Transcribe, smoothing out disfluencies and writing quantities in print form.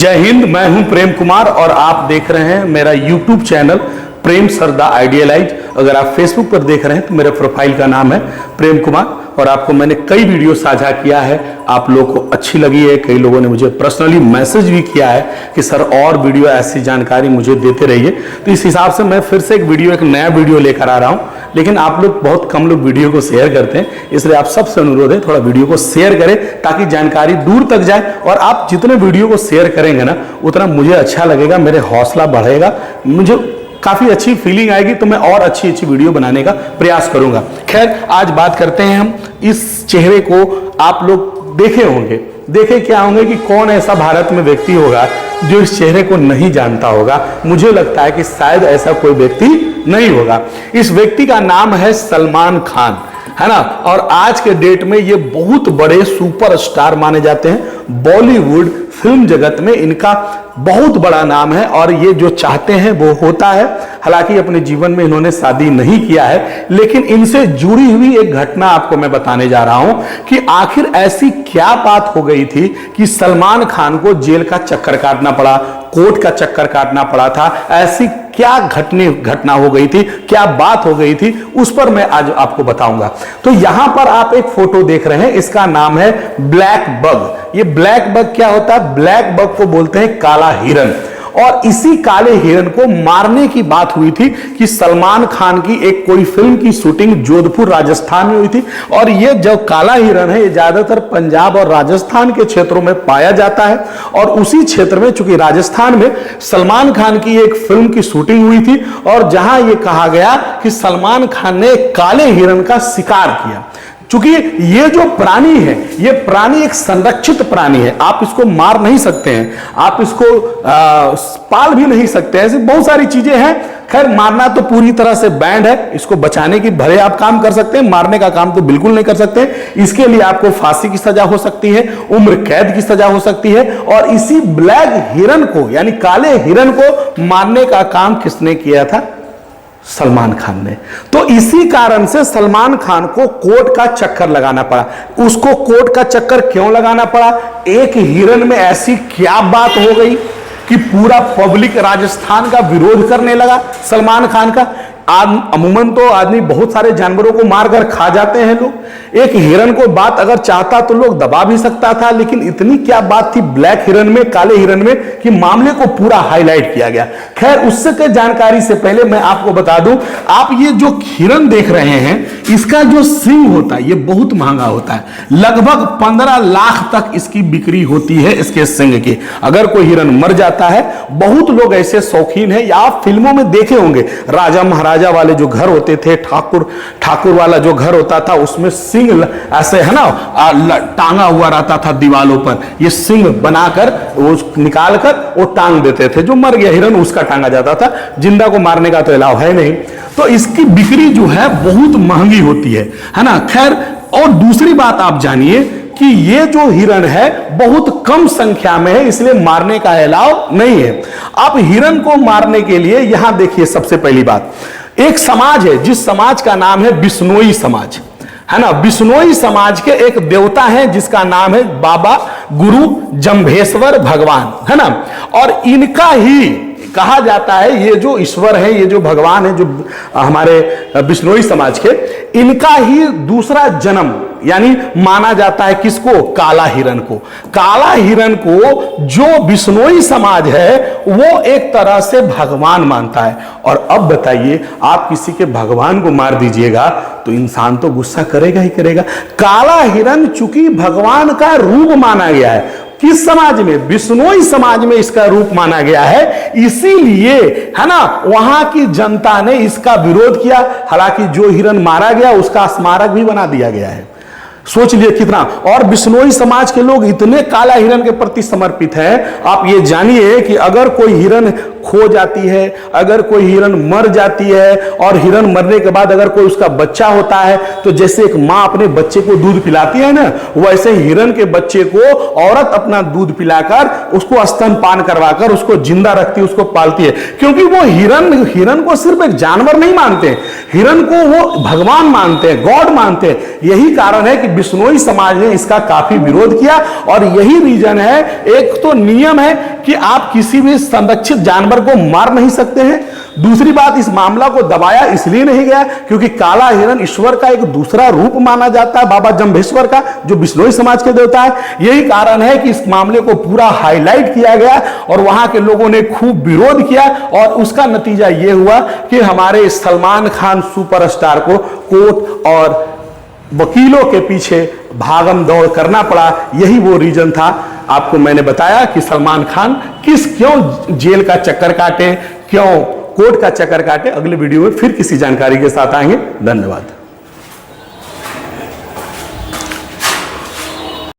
जय हिंद। मैं हूं प्रेम कुमार और आप देख रहे हैं मेरा YouTube channel Prem sir the idealise. अगर आप फेसबुक पर देख रहे हैं तो मेरे प्रोफाइल का नाम है प्रेम कुमार और आपको मैंने कई वीडियो साझा किया है, आप लोगों को अच्छी लगी है। कई लोगों ने मुझे पर्सनली मैसेज भी किया है कि सर और वीडियो ऐसी जानकारी मुझे देते रहिए। तो इस हिसाब से मैं फिर से एक नया वीडियो लेकर आ रहा हूं, लेकिन आप लोग बहुत कम लोग वीडियो को शेयर करते हैं, इसलिए आप सबसे अनुरोध है थोड़ा वीडियो को शेयर करें ताकि जानकारी दूर तक जाए। और आप जितने वीडियो को शेयर करेंगे ना उतना मुझे अच्छा लगेगा, मेरे हौसला बढ़ेगा, मुझे काफी अच्छी फीलिंग आएगी, तो मैं और अच्छी अच्छी वीडियो बनाने का प्रयास करूंगा। खैर, आज बात करते हैं हम इस चेहरे को। आप लोग देखे क्या होंगे कि कौन ऐसा भारत में व्यक्ति होगा जो इस चेहरे को नहीं जानता होगा। मुझे लगता है कि शायद ऐसा कोई व्यक्ति नहीं होगा। इस व्यक्ति का नाम है सलमान खान, है ना। और आज के डेट में ये बहुत बड़े सुपरस्टार माने जाते हैं। बॉलीवुड फिल्म जगत में इनका बहुत बड़ा नाम है और ये जो चाहते हैं वो होता है। हालांकि अपने जीवन में इन्होंने शादी नहीं किया है, लेकिन इनसे जुड़ी हुई एक घटना आपको मैं बताने जा रहा हूं कि आखिर ऐसी क्या बात हो गई थी कि सलमान खान को जेल का चक्कर काटना पड़ा, कोर्ट का चक्कर काटना पड़ा था। ऐसी क्या घटना हो गई थी, क्या बात हो गई थी, उस पर मैं आज आपको बताऊंगा। तो यहां पर आप एक फोटो देख रहे हैं, इसका नाम है ब्लैक बग। ये ब्लैक बग क्या होता है? ब्लैक बग को बोलते हैं काला हिरन। और इसी काले हिरन को मारने की बात हुई थी कि सलमान खान की एक कोई फिल्म की शूटिंग जोधपुर राजस्थान में हुई थी। और ये जो काला हिरन है ये ज्यादातर पंजाब और राजस्थान के क्षेत्रों में पाया जाता है। और उसी क्षेत्र में, चूंकि राजस्थान में सलमान खान की एक फिल्म की शूटिंग हुई थी और जहां यह कहा गया कि सलमान खान ने काले हिरन का शिकार किया। चूंकि ये जो प्राणी है, ये प्राणी एक संरक्षित प्राणी है, आप इसको मार नहीं सकते हैं, आप इसको पाल भी नहीं सकते हैं, ऐसी बहुत सारी चीजें हैं। खैर, मारना तो पूरी तरह से बैंड है, इसको बचाने की भले आप काम कर सकते हैं, मारने का काम तो बिल्कुल नहीं कर सकते। इसके लिए आपको फांसी की सजा हो सकती है, उम्र कैद की सजा हो सकती है। और इसी ब्लैक हिरन को, यानी काले हिरन को मारने का काम किसने किया था? सलमान खान ने। तो इसी कारण से सलमान खान को कोर्ट का चक्कर लगाना पड़ा। उसको कोर्ट का चक्कर क्यों लगाना पड़ा? एक हिरन में ऐसी क्या बात हो गई कि पूरा पब्लिक राजस्थान का विरोध करने लगा सलमान खान का। अमूमन तो आदमी बहुत सारे जानवरों को मारकर खा जाते हैं लोग, एक हिरन को बात अगर चाहता तो लोग दबा भी सकता था, लेकिन इतनी क्या बात थी ब्लैक हिरन में, काले हिरन में, कि मामले को पूरा हाईलाइट किया गया। खैर, उससे के जानकारी से पहले मैं आपको बता दूं, आप ये जो हिरन देख रहे हैं, इसका जो सींग होता है ये बहुत महंगा होता है। लगभग 15 लाख तक इसकी बिक्री होती है इसके सींग की। अगर कोई हिरन मर जाता है, बहुत लोग ऐसे शौकीन हैं, या आप फिल्मों में देखे होंगे, राजा महाराजा वाले जो घर होते थे, ठाकुर वाला जो घर होता था, उसमें सिंग ऐसे, है ना, टांगा हुआ रहता था दीवालों पर। ये सिंग बनाकर वो निकालकर वो टांग देते थे, जो मर गया हिरन उसका टांगा जाता था, जिंदा को मारने का तो अलाउ है नहीं। तो इसकी बिक्री जो है बहुत महंगी होती है ना। खैर, और दूसरी बात आप जानिए कि ये जो हिरन है बहुत कम संख्या में है, इसलिए मारने का अलाउ नहीं है। आप हिरन को मारने के लिए यहां देखिए, सबसे पहली बात, एक समाज है जिस समाज का नाम है बिश्नोई समाज, है ना। बिश्नोई समाज के एक देवता हैं जिसका नाम है बाबा गुरु जंभेश्वर भगवान, है ना। और इनका ही कहा जाता है, ये जो ईश्वर है, ये जो भगवान है, जो हमारे बिश्नोई समाज के, इनका ही दूसरा जन्म यानी माना जाता है किसको? काला हिरन को। काला हिरन को जो बिश्नोई समाज है वो एक तरह से भगवान मानता है। और अब बताइए, आप किसी के भगवान को मार दीजिएगा तो इंसान तो गुस्सा करेगा ही करेगा। काला हिरन चूंकि भगवान का रूप माना गया है, किस समाज में? बिश्नोई समाज में इसका रूप माना गया है, इसीलिए, है ना, वहां की जनता ने इसका विरोध किया। हालांकि जो हिरन मारा गया उसका स्मारक भी बना दिया गया है। सोच लिए कितना। और बिश्नोई समाज के लोग इतने काला हिरन के प्रति समर्पित हैं, आप ये जानिए कि अगर कोई हिरन खो जाती है, अगर कोई हिरन मर जाती है, और हिरन मरने के बाद अगर कोई उसका बच्चा होता है, तो जैसे एक माँ अपने बच्चे को दूध पिलाती है ना, वैसे हिरन के बच्चे को औरत अपना दूध पिलाकर उसको स्तनपान करवाकर उसको जिंदा रखती है, उसको पालती है। क्योंकि वो हिरन को सिर्फ एक जानवर नहीं मानते, हिरन को वो भगवान मानते हैं, गॉड मानते हैं। यही कारण है कि बिश्नोई समाज ने इसका काफी विरोध किया और यही रीजन है। एक तो नियम है कि आप किसी भी संरक्षित जानवर को मार नहीं सकते हैं। दूसरी बात, इस मामला को दबाया इसलिए नहीं गया क्योंकि काला हिरण ईश्वर का एक दूसरा रूप माना जाता है, बाबा जम्भेश्वर का, जो बिश्नोई समाज के देवता है। यही कारण है कि इस मामले को पूरा हाईलाइट किया गया और वहां के लोगों ने खूब विरोध किया और उसका नतीजा यह हुआ कि हमारे सलमान खान सुपरस्टार को कोर्ट और वकीलों के पीछे भागम दौड़ करना पड़ा। यही वो रीजन था। आपको मैंने बताया कि सलमान खान क्यों जेल का चक्कर काटे, क्यों कोर्ट का चक्कर काटे। अगले वीडियो में फिर किसी जानकारी के साथ आएंगे। धन्यवाद।